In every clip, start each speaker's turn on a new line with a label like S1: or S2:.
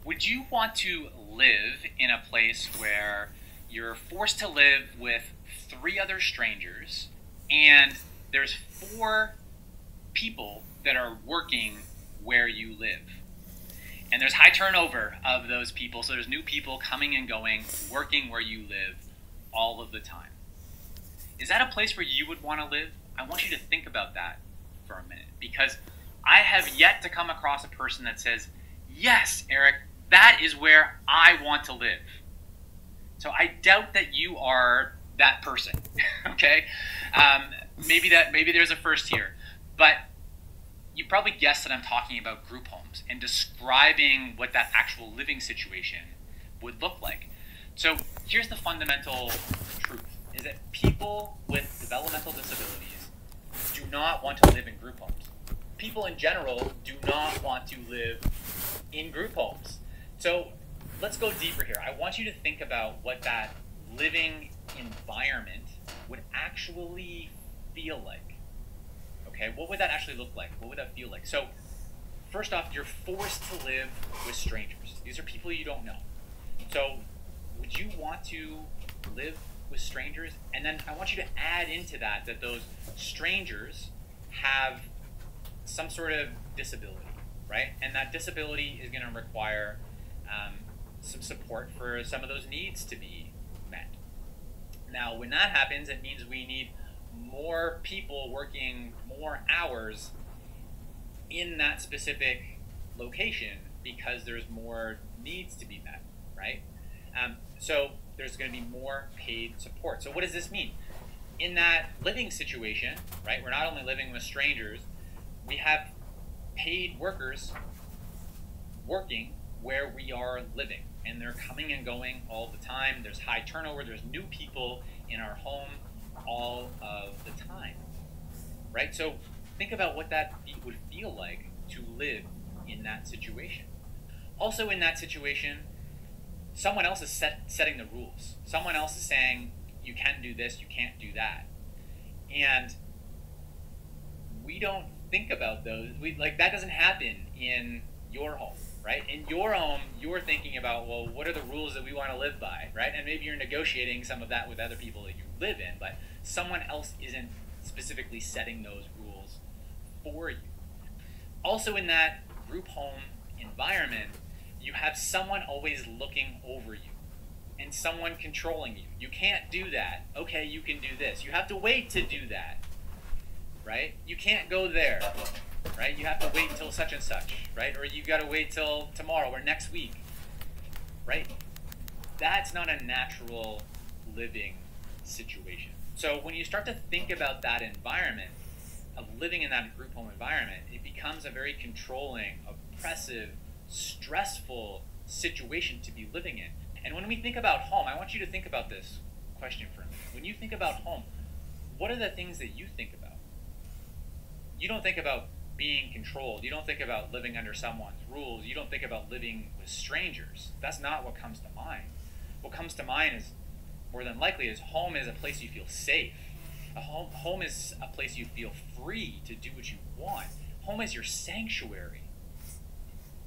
S1: Would you want to live in a place where you're forced to live with three other strangers and there's four people that are working where you live? And there's high turnover of those people, so there's new people coming and going, working where you live all of the time. Is that a place where you would want to live? I want you to think about that for a minute, because I have yet to come across a person that says, yes, Eric, that is where I want to live. So I doubt that you are that person, okay? Maybe there's a first here, but you probably guessed that I'm talking about group homes and describing what that actual living situation would look like. So here's the fundamental truth, is that people with developmental disabilities do not want to live in group homes. People in general do not want to live in group homes. So let's go deeper here. I want you to think about what that living environment would actually feel like. Okay, what would that actually look like? What would that feel like? So first off, you're forced to live with strangers. These are people you don't know. So would you want to live with strangers? And then I want you to add into that those strangers have some sort of disability, right? And that disability is going to require some support for some of those needs to be met. Now, when that happens, it means we need more people working more hours in that specific location because there's more needs to be met, right? So there's going to be more paid support. So what does this mean? In that living situation, right, we're not only living with strangers, we have paid workers working where we are living, and they're coming and going all the time. There's high turnover. There's new people in our home all of the time, right? So think about what that would feel like to live in that situation. Also in that situation, someone else is setting the rules. Someone else is saying, you can do this, you can't do that. And we don't think about those. That doesn't happen in your home, right? In your home, you're thinking about, well, what are the rules that we want to live by, right? And maybe you're negotiating some of that with other people that you live in, but someone else isn't specifically setting those rules for you. Also in that group home environment, you have someone always looking over you and someone controlling you. You can't do that. Okay, you can do this. You have to wait to do that, right? You can't go there, right? You have to wait until such and such, right? Or you got to wait till tomorrow or next week, right? That's not a natural living situation. So when you start to think about that environment of living in that group home environment, it becomes a very controlling, oppressive, stressful situation to be living in. And when we think about home, I want you to think about this question for a minute. When you think about home, what are the things that you think about? You don't think about being controlled. You don't think about living under someone's rules. You don't think about living with strangers. That's not what comes to mind. What comes to mind is, more than likely, is home is a place you feel safe. Home is a place you feel free to do what you want. Home is your sanctuary.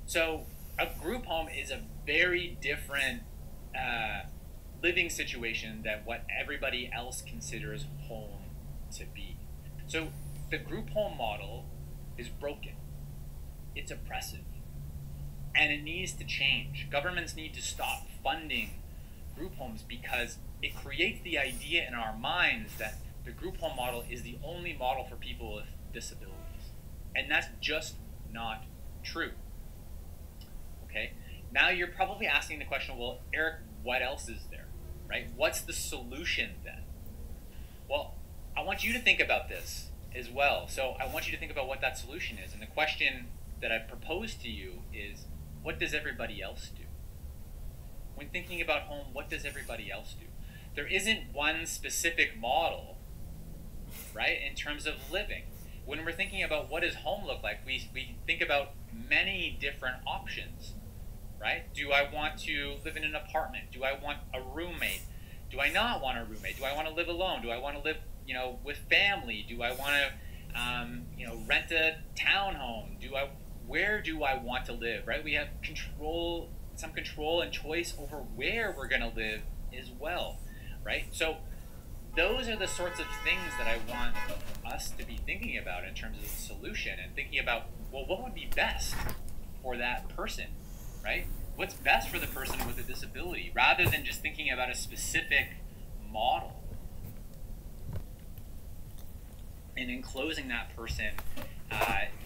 S1: So a group home is a very different living situation than what everybody else considers home to be. So the group home model is broken. It's oppressive. And it needs to change. Governments need to stop funding group homes because it creates the idea in our minds that the group home model is the only model for people with disabilities. And that's just not true. Okay? Now you're probably asking the question, well, Eric, what else is there, right? What's the solution then? Well, I want you to think about this as well. So I want you to think about what that solution is. And the question that I propose to you is, what does everybody else do? When thinking about home, what does everybody else do? There isn't one specific model, right, in terms of living. When we're thinking about what does home look like, we think about many different options, right? Do I want to live in an apartment? Do I want a roommate? Do I not want a roommate? Do I want to live alone? Do I want to live, with family? Do I want to, rent a townhome? Where do I want to live, right? We have control some control and choice over where we're going to live as well, right? So those are the sorts of things that I want us to be thinking about in terms of the solution, and thinking about, well, what would be best for that person, right? What's best for the person with a disability, rather than just thinking about a specific model and enclosing that person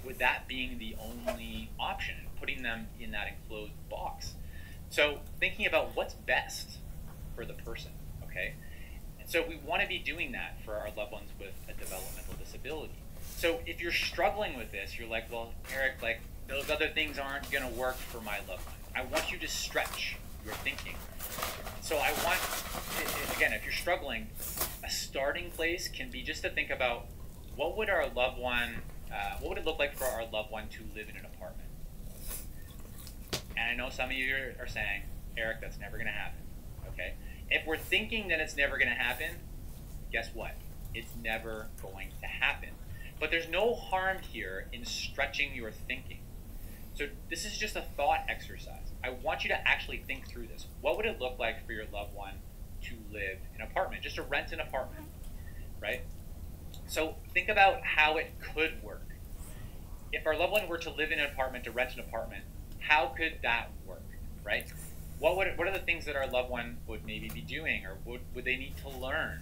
S1: with that being the only option, putting them in that enclosed box. So thinking about what's best for the person, okay? And so we want to be doing that for our loved ones with a developmental disability. So if you're struggling with this, you're like, well, Eric, like, those other things aren't going to work for my loved one. I want you to stretch your thinking. So I want, again, if you're struggling, a starting place can be just to think about, what would our loved one, what would it look like for our loved one to live in an apartment? And I know some of you are saying, Eric, that's never going to happen, okay? If we're thinking that it's never going to happen, guess what? It's never going to happen. But there's no harm here in stretching your thinking. So this is just a thought exercise. I want you to actually think through this. What would it look like for your loved one to live in an apartment, just to rent an apartment, right? So think about how it could work. If our loved one were to live in an apartment, to rent an apartment, how could that work, right? What are the things that our loved one would maybe be doing, or would they need to learn?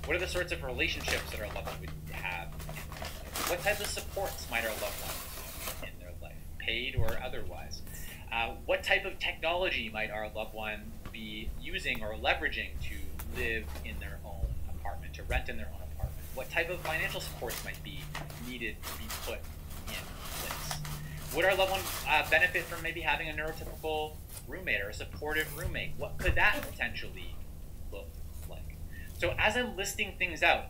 S1: What are the sorts of relationships that our loved one would have? What types of supports might our loved one have in their life, paid or otherwise? What type of technology might our loved one be using or leveraging to live in their own apartment, to rent in their own apartment? What type of financial supports might be needed to be put in place? Would our loved one benefit from maybe having a neurotypical roommate or a supportive roommate? What could that potentially look like? So as I'm listing things out,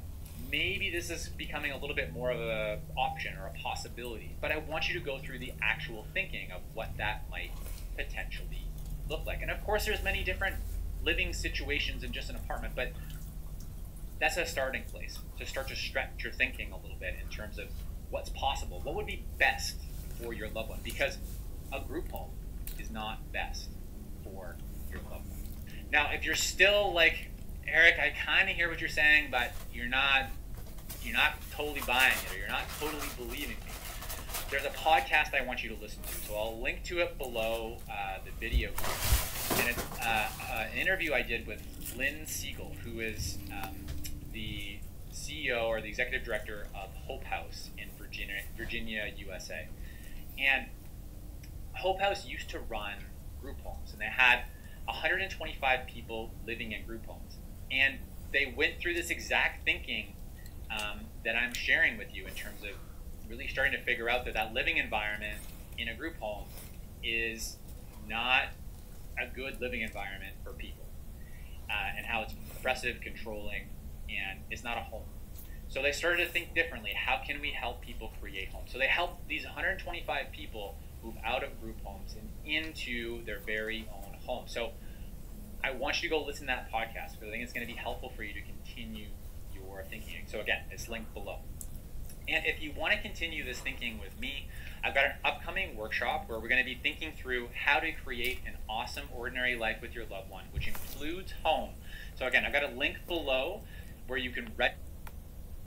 S1: maybe this is becoming a little bit more of an option or a possibility, but I want you to go through the actual thinking of what that might potentially look like. And of course, there's many different living situations in just an apartment, but that's a starting place to start to stretch your thinking a little bit in terms of what's possible, what would be best for your loved one, because a group home is not best for your loved one. Now, if you're still like, Eric, I kind of hear what you're saying, but you're not totally buying it, or you're not totally believing me, there's a podcast I want you to listen to. So I'll link to it below the video. And it's an interview I did with Lynn Siegel, who is the CEO or the executive director of Hope House in Virginia, USA. And Hope House used to run group homes, and they had 125 people living in group homes. And they went through this exact thinking that I'm sharing with you, in terms of really starting to figure out that that living environment in a group home is not a good living environment for people, and how it's oppressive, controlling, and it's not a home. So they started to think differently. How can we help people create homes? So they helped these 125 people move out of group homes and into their very own home. So I want you to go listen to that podcast, because I think it's going to be helpful for you to continue your thinking. So again, it's linked below. And if you want to continue this thinking with me, I've got an upcoming workshop where we're going to be thinking through how to create an awesome ordinary life with your loved one, which includes home. So again, I've got a link below where you can register